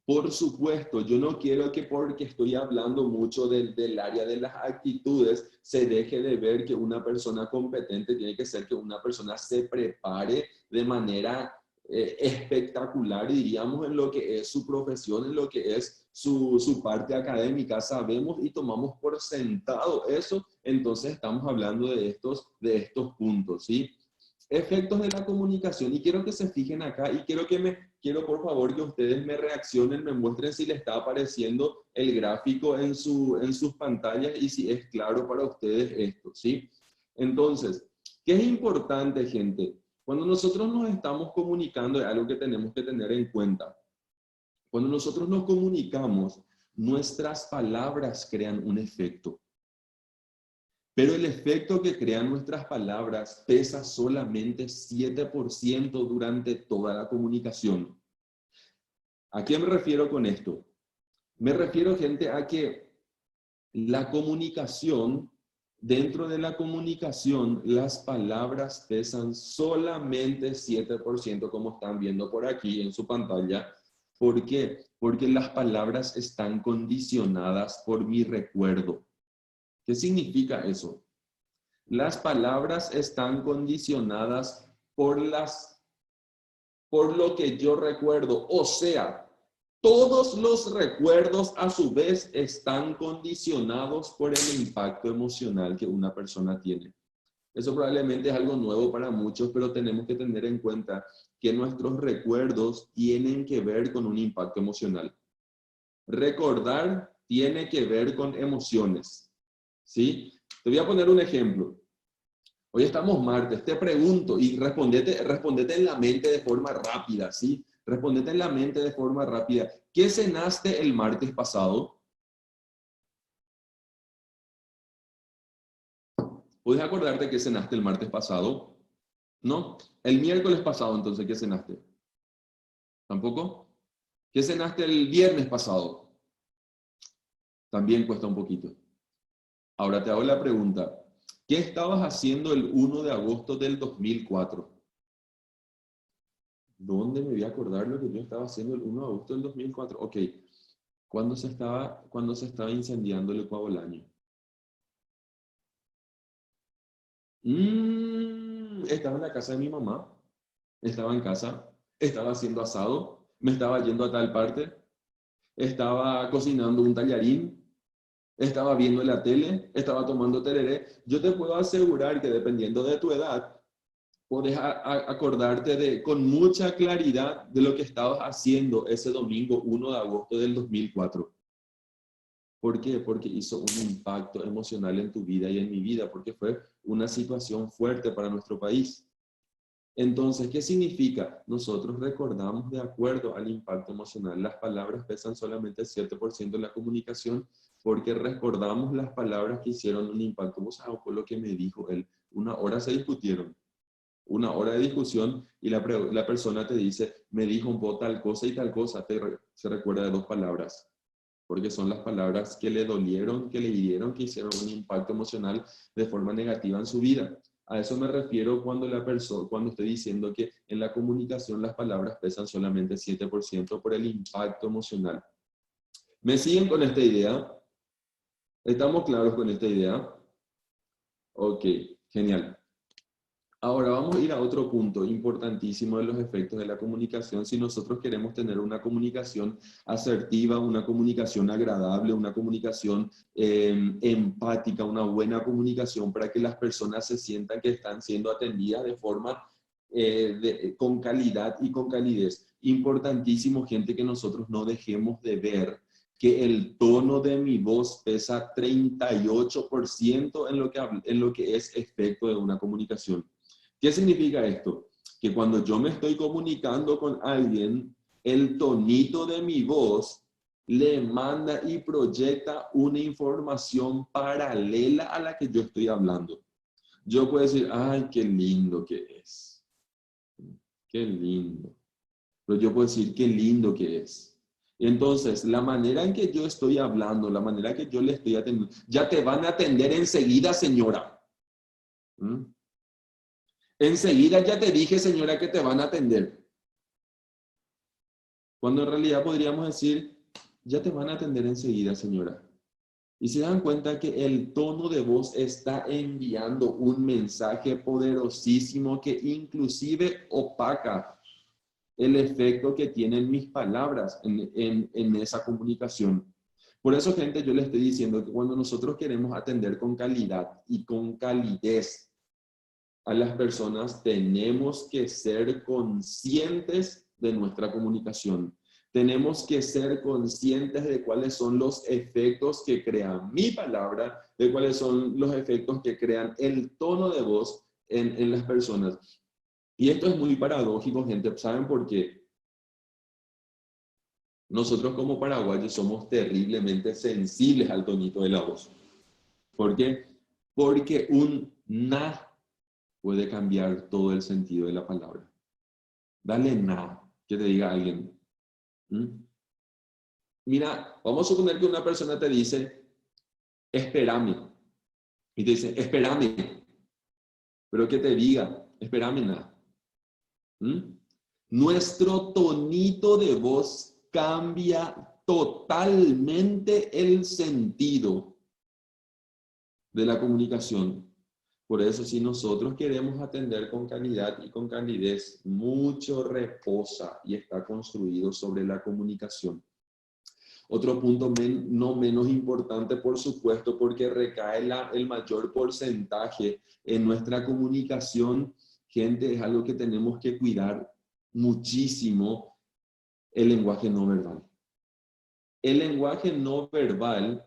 Por supuesto, yo no quiero que porque estoy hablando mucho del área de las actitudes, se deje de ver que una persona competente tiene que ser que una persona se prepare de manera espectacular, diríamos, en lo que es su profesión, en lo que es su parte académica. Sabemos y tomamos por sentado eso, entonces estamos hablando de estos puntos, ¿sí? Efectos de la comunicación, y quiero que se fijen acá y quiero por favor que ustedes me reaccionen, me muestren si les está apareciendo el gráfico en sus pantallas y si es claro para ustedes esto, ¿sí? Entonces, ¿qué es importante, gente? Cuando nosotros nos estamos comunicando, es algo que tenemos que tener en cuenta. Cuando nosotros nos comunicamos, nuestras palabras crean un efecto. Pero el efecto que crean nuestras palabras pesa solamente 7% durante toda la comunicación. ¿A qué me refiero con esto? Me refiero, gente, a que la comunicación, dentro de la comunicación, las palabras pesan solamente 7%, como están viendo por aquí en su pantalla. ¿Por qué? Porque las palabras están condicionadas por mi recuerdo. ¿Qué significa eso? Las palabras están condicionadas por lo que yo recuerdo. O sea, todos los recuerdos a su vez están condicionados por el impacto emocional que una persona tiene. Eso probablemente es algo nuevo para muchos, pero tenemos que tener en cuenta que nuestros recuerdos tienen que ver con un impacto emocional. Recordar tiene que ver con emociones, ¿sí? Te voy a poner un ejemplo. Hoy estamos martes, te pregunto y respondete en la mente de forma rápida, ¿sí? Respondete en la mente de forma rápida. ¿Qué cenaste el martes pasado? ¿Puedes acordarte qué cenaste el martes pasado? ¿No? El miércoles pasado, entonces, ¿qué cenaste? ¿Tampoco? ¿Qué cenaste el viernes pasado? También cuesta un poquito. Ahora te hago la pregunta. ¿Qué estabas haciendo el 1 de agosto del 2004? ¿Dónde me voy a acordar lo que yo estaba haciendo el 1 de agosto del 2004? Ok. ¿Cuándo se estaba incendiando el Ecuabolaño? Estaba en la casa de mi mamá. Estaba en casa. Estaba haciendo asado. Me estaba yendo a tal parte. Estaba cocinando un tallarín. Estaba viendo la tele. Estaba tomando tereré. Yo te puedo asegurar que dependiendo de tu edad, podés acordarte con mucha claridad de lo que estabas haciendo ese domingo 1 de agosto del 2004. ¿Por qué? Porque hizo un impacto emocional en tu vida y en mi vida, porque fue una situación fuerte para nuestro país. Entonces, ¿qué significa? Nosotros recordamos de acuerdo al impacto emocional. Las palabras pesan solamente el 7% en la comunicación porque recordamos las palabras que hicieron un impacto. ¿Vos sabés por lo que me dijo él? 1 hora se discutieron. 1 hora de discusión y la persona te dice, me dijo un poco tal cosa y tal cosa. Se recuerda de 2 palabras. Porque son las palabras que le dolieron, que le hirieron, que hicieron un impacto emocional de forma negativa en su vida. A eso me refiero cuando estoy diciendo que en la comunicación las palabras pesan solamente 7% por el impacto emocional. ¿Me siguen con esta idea? ¿Estamos claros con esta idea? Ok, genial. Ahora vamos a ir a otro punto importantísimo de los efectos de la comunicación. Si nosotros queremos tener una comunicación asertiva, una comunicación agradable, una comunicación empática, una buena comunicación para que las personas se sientan que están siendo atendidas de forma con calidad y con calidez. Importantísimo, gente, que nosotros no dejemos de ver que el tono de mi voz pesa 38% en lo que es efecto de una comunicación. ¿Qué significa esto? Que cuando yo me estoy comunicando con alguien, el tonito de mi voz le manda y proyecta una información paralela a la que yo estoy hablando. Yo puedo decir, ay, qué lindo que es. Qué lindo. Pero yo puedo decir, qué lindo que es. Entonces, la manera en que yo estoy hablando, la manera que yo le estoy atendiendo, ya te van a atender enseguida, señora. ¿Mm? Enseguida ya te dije, señora, que te van a atender. Cuando en realidad podríamos decir, ya te van a atender enseguida, señora. Y se dan cuenta que el tono de voz está enviando un mensaje poderosísimo que inclusive opaca el efecto que tienen mis palabras en esa comunicación. Por eso, gente, yo les estoy diciendo que cuando nosotros queremos atender con calidad y con calidez a las personas, tenemos que ser conscientes de nuestra comunicación. Tenemos que ser conscientes de cuáles son los efectos que crea mi palabra, de cuáles son los efectos que crean el tono de voz en las personas. Y esto es muy paradójico, gente. ¿Saben por qué? Nosotros como paraguayos somos terriblemente sensibles al tonito de la voz. ¿Por qué? Porque un na puede cambiar todo el sentido de la palabra. Dale na, que te diga alguien. ¿Mm? Mira, vamos a suponer que una persona te dice, espérame. Y te dice, espérame. Pero que te diga, espérame na. ¿Mm? Nuestro tonito de voz cambia totalmente el sentido de la comunicación. Por eso, si nosotros queremos atender con calidad y con calidez, mucho reposa y está construido sobre la comunicación. Otro punto no menos importante, por supuesto, porque recae el mayor porcentaje en nuestra comunicación, gente, es algo que tenemos que cuidar muchísimo, el lenguaje no verbal. El lenguaje no verbal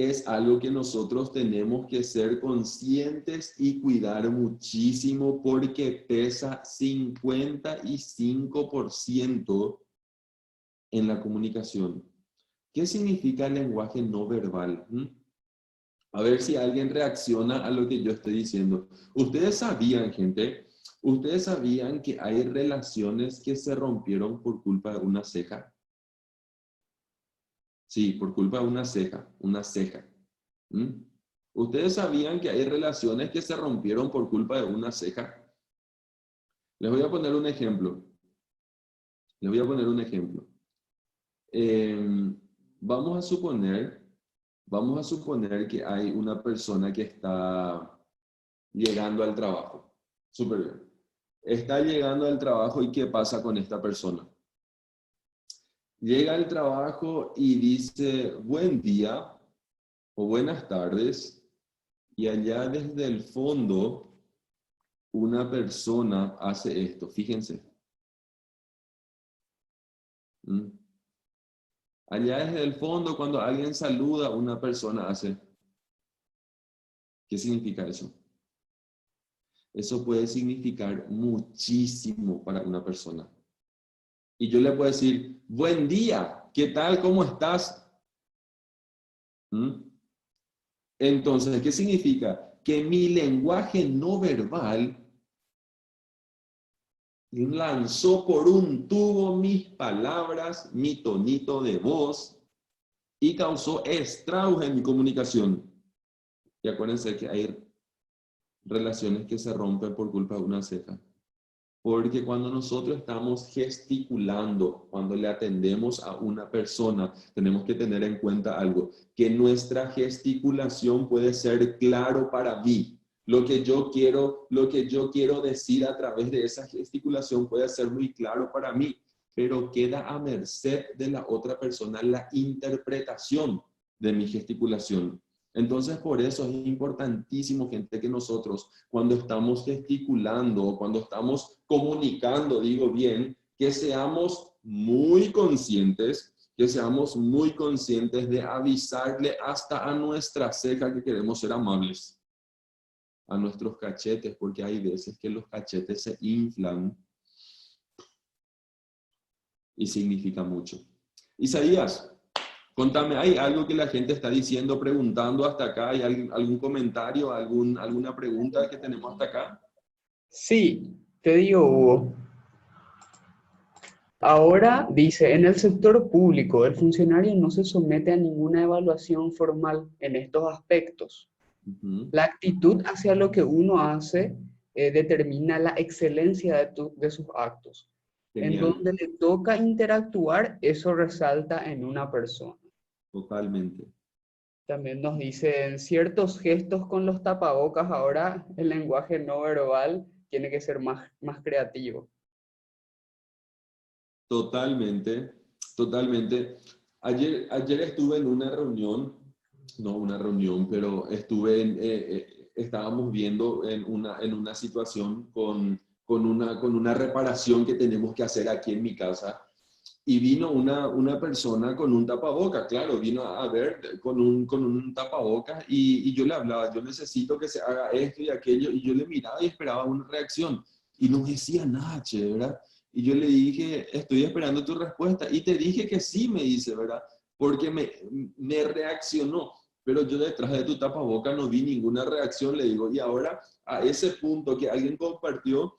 es algo que nosotros tenemos que ser conscientes y cuidar muchísimo porque pesa 55% en la comunicación. ¿Qué significa el lenguaje no verbal? A ver si alguien reacciona a lo que yo estoy diciendo. Ustedes sabían, gente, ustedes sabían que hay relaciones que se rompieron por culpa de una ceja. Sí, por culpa de una ceja. ¿Ustedes sabían que hay relaciones que se rompieron por culpa de una ceja? Les voy a poner un ejemplo. Les voy a poner un ejemplo. Vamos a suponer que hay una persona que está llegando al trabajo. Súper bien. Está llegando al trabajo y ¿qué pasa con esta persona? Llega al trabajo y dice buen día o buenas tardes y allá desde el fondo una persona hace esto. Fíjense. Allá desde el fondo cuando alguien saluda una persona hace. ¿Qué significa eso? Eso puede significar muchísimo para una persona. Y yo le puedo decir, buen día, ¿qué tal? ¿Cómo estás? Entonces, ¿qué significa? Que mi lenguaje no verbal lanzó por un tubo mis palabras, mi tonito de voz y causó estragos en mi comunicación. Y acuérdense que hay relaciones que se rompen por culpa de una ceja. Porque cuando nosotros estamos gesticulando, cuando le atendemos a una persona, tenemos que tener en cuenta algo, que nuestra gesticulación puede ser claro para mí. Lo que yo quiero decir a través de esa gesticulación puede ser muy claro para mí, pero queda a merced de la otra persona la interpretación de mi gesticulación. Entonces, por eso es importantísimo, gente, que nosotros, cuando estamos gesticulando, cuando estamos comunicando, digo bien, que seamos muy conscientes, de avisarle hasta a nuestra ceja que queremos ser amables, a nuestros cachetes, porque hay veces que los cachetes se inflan y significa mucho. Isaías, contame, ¿hay algo que la gente está diciendo, preguntando hasta acá? ¿Hay algún comentario, alguna pregunta que tenemos hasta acá? Sí, te digo, Hugo. Ahora dice, en el sector público, el funcionario no se somete a ninguna evaluación formal en estos aspectos. La actitud hacia lo que uno hace determina la excelencia de sus actos. En Genial, donde le toca interactuar, eso resalta en una persona. totalmente. También nos dice, en ciertos gestos con los tapabocas, ahora el lenguaje no verbal tiene que ser más creativo. Totalmente, totalmente. Ayer estuve en una reunión, no una reunión, pero estábamos viendo en una situación con una reparación que tenemos que hacer aquí en mi casa. Y vino una persona con un tapaboca, claro, vino a ver con un tapaboca y yo le hablaba, yo necesito que se haga esto y aquello, y yo le miraba y esperaba una reacción. Y no me decía nada, che, ¿verdad? Y yo le dije, estoy esperando tu respuesta. Y te dije que sí, me dice, ¿verdad? Porque me reaccionó. Pero yo detrás de tu tapaboca no vi ninguna reacción, le digo. Y ahora, a ese punto que alguien compartió,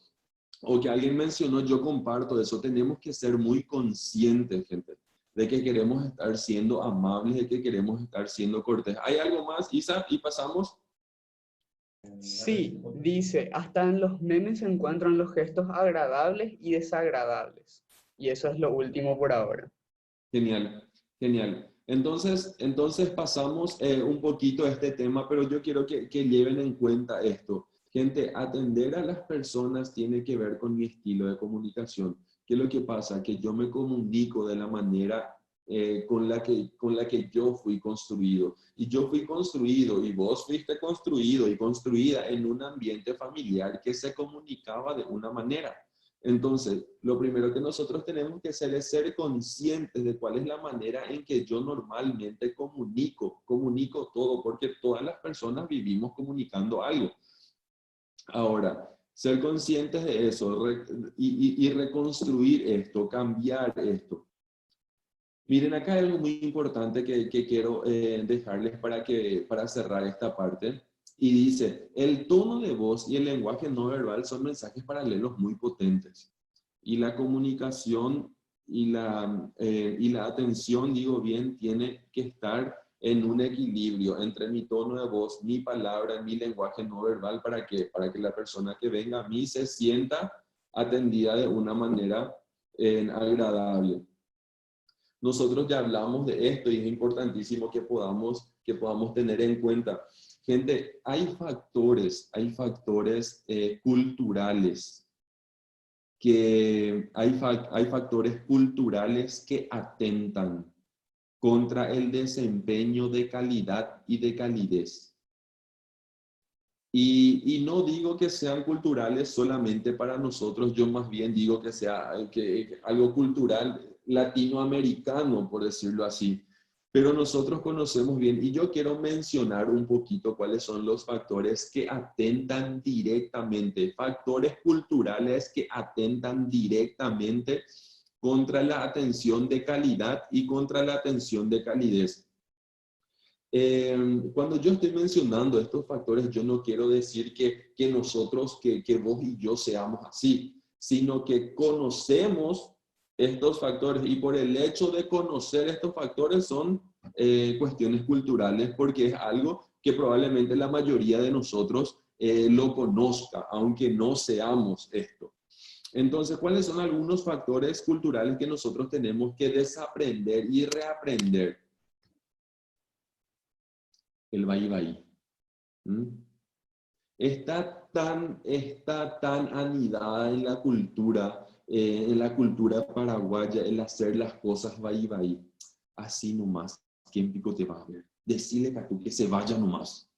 o que alguien mencionó, yo comparto eso. Tenemos que ser muy conscientes, gente, de que queremos estar siendo amables, de que queremos estar siendo cortés. ¿Hay algo más, Isa? Y pasamos. Sí, dice, hasta en los memes se encuentran los gestos agradables y desagradables. Y eso es lo último por ahora. Genial, genial. Entonces pasamos un poquito a este tema, pero yo quiero que lleven en cuenta esto. Gente, atender a las personas tiene que ver con mi estilo de comunicación. ¿Qué es lo que pasa? Que yo me comunico de la manera con la que yo fui construido. Y yo fui construido y vos fuiste construido y construida en un ambiente familiar que se comunicaba de una manera. Entonces, lo primero que nosotros tenemos que hacer es ser conscientes de cuál es la manera en que yo normalmente comunico todo, porque todas las personas vivimos comunicando algo. Ahora, ser conscientes de eso y reconstruir esto, cambiar esto. Miren, acá hay algo muy importante que quiero dejarles para cerrar esta parte. Y dice, el tono de voz y el lenguaje no verbal son mensajes paralelos muy potentes. Y la comunicación y la atención, digo bien, tiene que estar en un equilibrio entre mi tono de voz, mi palabra, mi lenguaje no verbal, para que la persona que venga a mí se sienta atendida de una manera agradable. Nosotros ya hablamos de esto y es importantísimo que podamos tener en cuenta. Gente, hay factores culturales hay factores culturales que atentan contra el desempeño de calidad y de calidez. Y no digo que sean culturales solamente para nosotros, yo más bien digo que sea algo cultural latinoamericano, por decirlo así. Pero nosotros conocemos bien, y yo quiero mencionar un poquito cuáles son los factores que atentan directamente, factores culturales que atentan directamente contra la atención de calidad y contra la atención de calidez. Cuando yo estoy mencionando estos factores, yo no quiero decir que nosotros, que vos y yo seamos así, sino que conocemos estos factores y por el hecho de conocer estos factores son cuestiones culturales porque es algo que probablemente la mayoría de nosotros lo conozca, aunque no seamos esto. Entonces, ¿cuáles son algunos factores culturales que nosotros tenemos que desaprender y reaprender? El vaí. Está tan anidada en la cultura paraguaya, el hacer las cosas vaí. Así nomás, ¿quién pico te va a ver? Decirle a tú que se vaya nomás.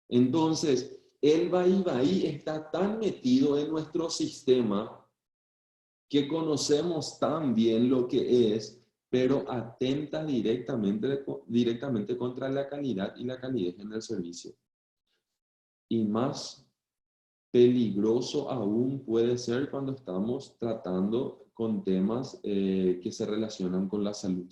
Entonces, el vaí está tan metido en nuestro sistema que conocemos tan bien lo que es, pero atenta directamente contra la calidad y la calidez en el servicio. Y más peligroso aún puede ser cuando estamos tratando con temas que se relacionan con la salud.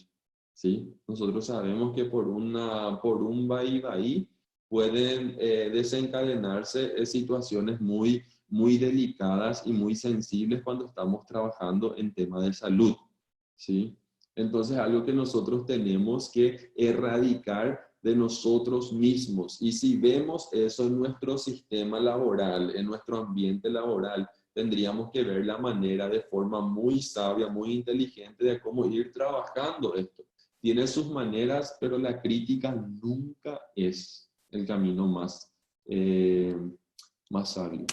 ¿Sí? Nosotros sabemos que por un vaí pueden desencadenarse situaciones muy, muy delicadas y muy sensibles cuando estamos trabajando en temas de salud. ¿Sí? Entonces, algo que nosotros tenemos que erradicar de nosotros mismos. Y si vemos eso en nuestro sistema laboral, en nuestro ambiente laboral, tendríamos que ver la manera de forma muy sabia, muy inteligente de cómo ir trabajando esto. Tiene sus maneras, pero la crítica nunca es el camino más sabio.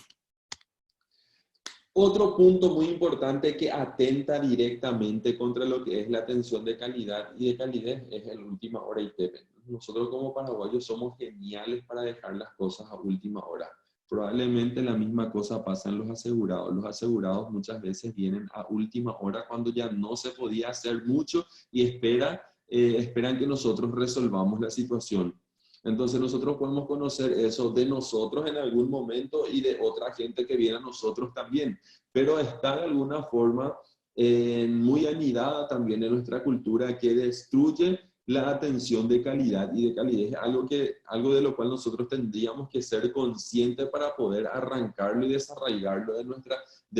Otro punto muy importante que atenta directamente contra lo que es la atención de calidad y de calidez es el última hora ITP. Nosotros como paraguayos somos geniales para dejar las cosas a última hora. Probablemente la misma cosa pasa en los asegurados. Los asegurados muchas veces vienen a última hora cuando ya no se podía hacer mucho y esperan que nosotros resolvamos la situación. Entonces nosotros podemos conocer eso de nosotros en algún momento y de otra gente que viene a nosotros también, pero está de alguna forma muy anidada también en nuestra cultura que destruye la atención de calidad y de calidez, algo de lo cual nosotros tendríamos que ser conscientes para poder arrancarlo y desarraigarlo de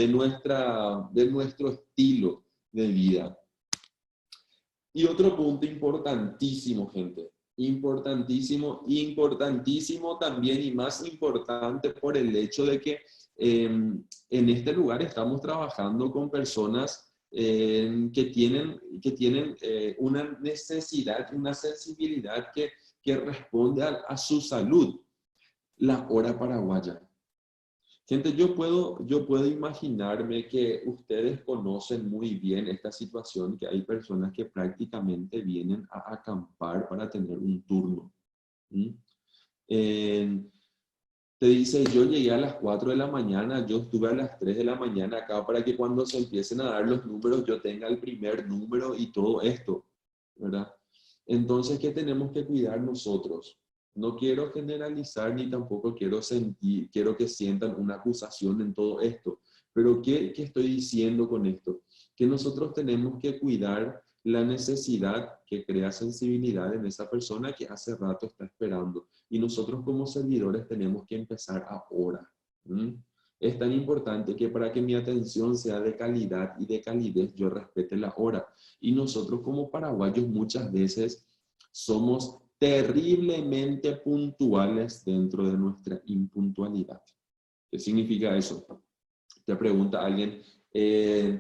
nuestro estilo de vida. Y otro punto importantísimo, gente, importantísimo también y más importante por el hecho de que en este lugar estamos trabajando con personas que tienen una necesidad, una sensibilidad que responde a su salud, la hora paraguaya. Gente, yo puedo imaginarme que ustedes conocen muy bien esta situación, que hay personas que prácticamente vienen a acampar para tener un turno. te dice, yo llegué a las 4 de la mañana, yo estuve a las 3 de la mañana acá para que cuando se empiecen a dar los números yo tenga el primer número y todo esto, ¿verdad? Entonces, ¿qué tenemos que cuidar nosotros? No quiero generalizar ni tampoco quiero que sientan una acusación en todo esto. Pero ¿qué estoy diciendo con esto? Que nosotros tenemos que cuidar la necesidad que crea sensibilidad en esa persona que hace rato está esperando. Y nosotros como servidores tenemos que empezar ahora. ¿Mm? Es tan importante que para que mi atención sea de calidad y de calidez, yo respete la hora. Y nosotros como paraguayos muchas veces somos terriblemente puntuales dentro de nuestra impuntualidad. ¿Qué significa eso? Te pregunta alguien,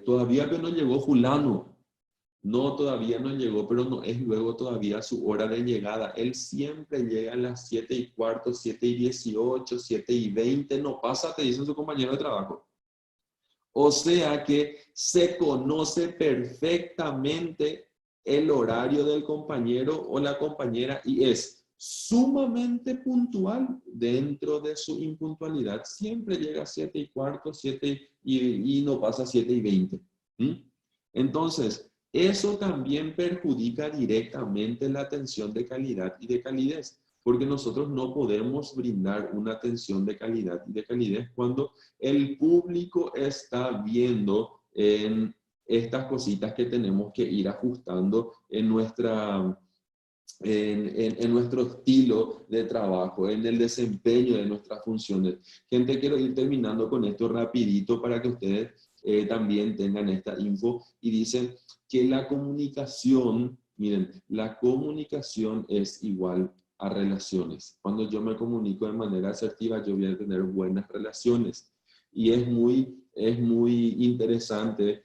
todavía que no llegó fulano. No, todavía no llegó, pero no es luego todavía su hora de llegada. Él siempre llega a las 7:15, 7:18, 7:20, no pasa, te dicen su compañero de trabajo. O sea que se conoce perfectamente el horario del compañero o la compañera y es sumamente puntual dentro de su impuntualidad. Siempre llega a 7:15, 7 y no pasa 7:20. Entonces, eso también perjudica directamente la atención de calidad y de calidez, porque nosotros no podemos brindar una atención de calidad y de calidez cuando el público está viendo en estas cositas que tenemos que ir ajustando en nuestro estilo de trabajo, en el desempeño de nuestras funciones. Gente, quiero ir terminando con esto rapidito para que ustedes también tengan esta info. Y dicen que la comunicación, miren, la comunicación es igual a relaciones. Cuando yo me comunico de manera asertiva, yo voy a tener buenas relaciones. Y es muy interesante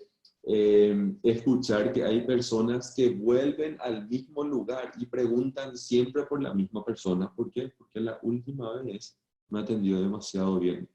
escuchar que hay personas que vuelven al mismo lugar y preguntan siempre por la misma persona. ¿Por qué? Porque la última vez me atendió demasiado bien.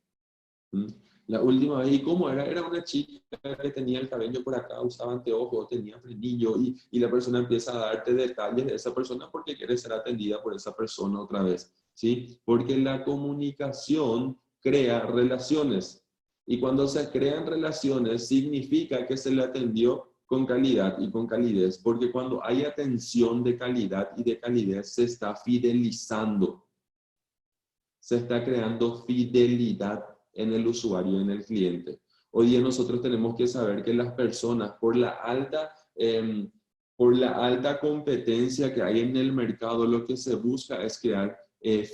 ¿Mm? La última vez, ¿y cómo era? Era una chica que tenía el cabello por acá, usaba anteojos, tenía frenillo y la persona empieza a darte detalles de esa persona porque quiere ser atendida por esa persona otra vez, ¿sí? Porque la comunicación crea relaciones y cuando se crean relaciones significa que se le atendió con calidad y con calidez, porque cuando hay atención de calidad y de calidez se está fidelizando, se está creando fidelidad en el usuario, en el cliente. Hoy día nosotros tenemos que saber que las personas, por la alta competencia que hay en el mercado, lo que se busca es crear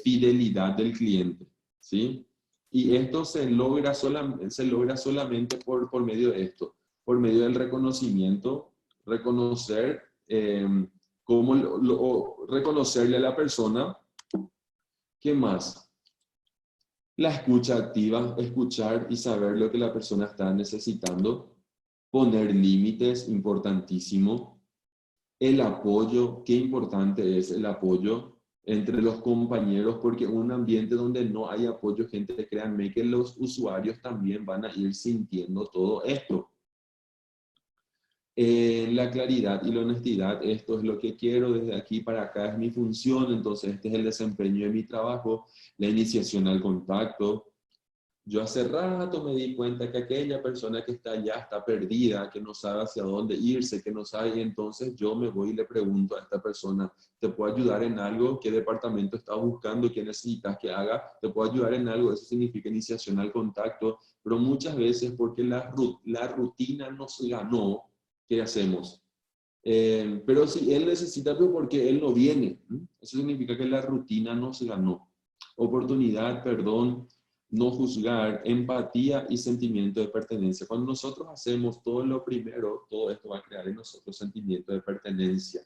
fidelidad del cliente, ¿sí? Y esto se logra solamente por medio de esto, por medio del reconocimiento, reconocer reconocerle a la persona. ¿Qué más? La escucha activa, escuchar y saber lo que la persona está necesitando. Poner límites, importantísimo. El apoyo, qué importante es el apoyo entre los compañeros, porque un ambiente donde no hay apoyo, gente, créanme que los usuarios también van a ir sintiendo todo esto. La claridad y la honestidad, esto es lo que quiero, desde aquí para acá es mi función, entonces este es el desempeño de mi trabajo, la iniciación al contacto. Yo hace rato me di cuenta que aquella persona que está allá está perdida, que no sabe hacia dónde irse, que no sabe, y entonces yo me voy y le pregunto a esta persona, ¿te puedo ayudar en algo? ¿Qué departamento estás buscando? ¿Qué necesitas que haga? ¿Te puedo ayudar en algo? Eso significa iniciación al contacto, pero muchas veces porque la rutina nos ganó, ¿qué hacemos? Pero si él necesita, pero porque él no viene, eso significa que la rutina nos ganó. Oportunidad, perdón, no juzgar, empatía y sentimiento de pertenencia. Cuando nosotros hacemos todo lo primero, todo esto va a crear en nosotros sentimiento de pertenencia.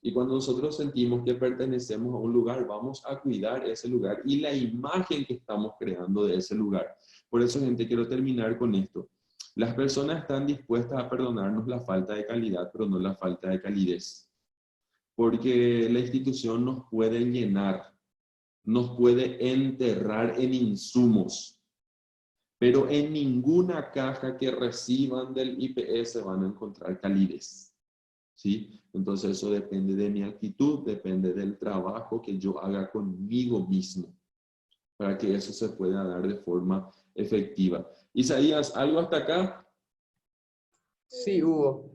Y cuando nosotros sentimos que pertenecemos a un lugar, vamos a cuidar ese lugar y la imagen que estamos creando de ese lugar. Por eso, gente, quiero terminar con esto. Las personas están dispuestas a perdonarnos la falta de calidad, pero no la falta de calidez. Porque la institución nos puede llenar, nos puede enterrar en insumos, pero en ninguna caja que reciban del IPS van a encontrar calidez, ¿sí? Entonces eso depende de mi actitud, depende del trabajo que yo haga conmigo mismo. para que eso se pueda dar de forma efectiva. Isaías, ¿algo hasta acá? Sí, Hugo.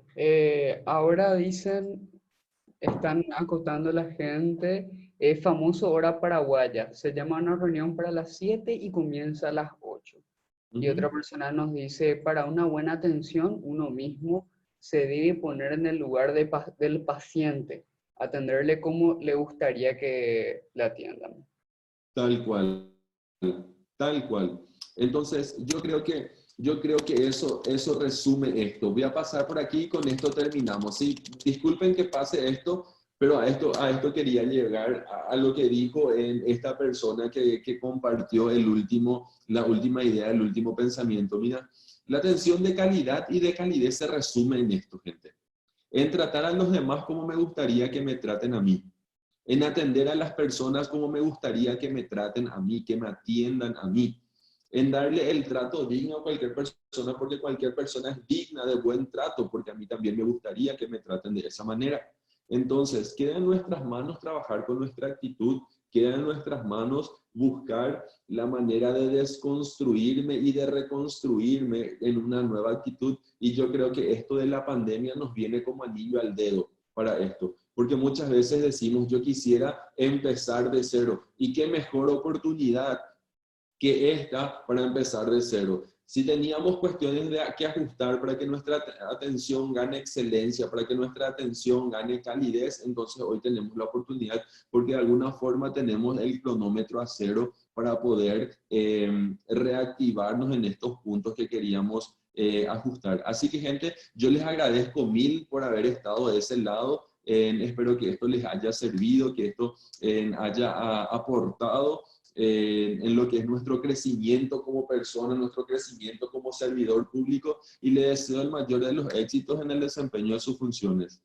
Ahora dicen, están acotando la gente, es famoso hora paraguaya. Se llama una reunión para las 7 y comienza a las 8. Y otra persona nos dice, para una buena atención, uno mismo se debe poner en el lugar del paciente, atenderle como le gustaría que le atiendan. Tal cual, tal cual. Entonces, yo creo que eso resume esto. Voy a pasar por aquí y con esto terminamos. Sí, disculpen que pase esto, pero a esto quería llegar a lo que dijo en esta persona que compartió la última idea, el último pensamiento. Mira, la atención de calidad y de calidez se resume en esto, gente. En tratar a los demás como me gustaría que me traten a mí, en atender a las personas como me gustaría que me traten a mí, que me atiendan a mí, en darle el trato digno a cualquier persona, porque cualquier persona es digna de buen trato, porque a mí también me gustaría que me traten de esa manera. Entonces, queda en nuestras manos trabajar con nuestra actitud, queda en nuestras manos buscar la manera de desconstruirme y de reconstruirme en una nueva actitud. Y yo creo que esto de la pandemia nos viene como anillo al dedo para esto. Porque muchas veces decimos, yo quisiera empezar de cero. ¿Y qué mejor oportunidad que esta para empezar de cero? Si teníamos cuestiones que ajustar para que nuestra atención gane excelencia, para que nuestra atención gane calidez, entonces hoy tenemos la oportunidad porque de alguna forma tenemos el cronómetro a cero para poder reactivarnos en estos puntos que queríamos ajustar. Así que, gente, yo les agradezco mil por haber estado de ese lado. Espero que esto les haya servido, que esto haya aportado en lo que es nuestro crecimiento como persona, nuestro crecimiento como servidor público, y le deseo el mayor de los éxitos en el desempeño de sus funciones.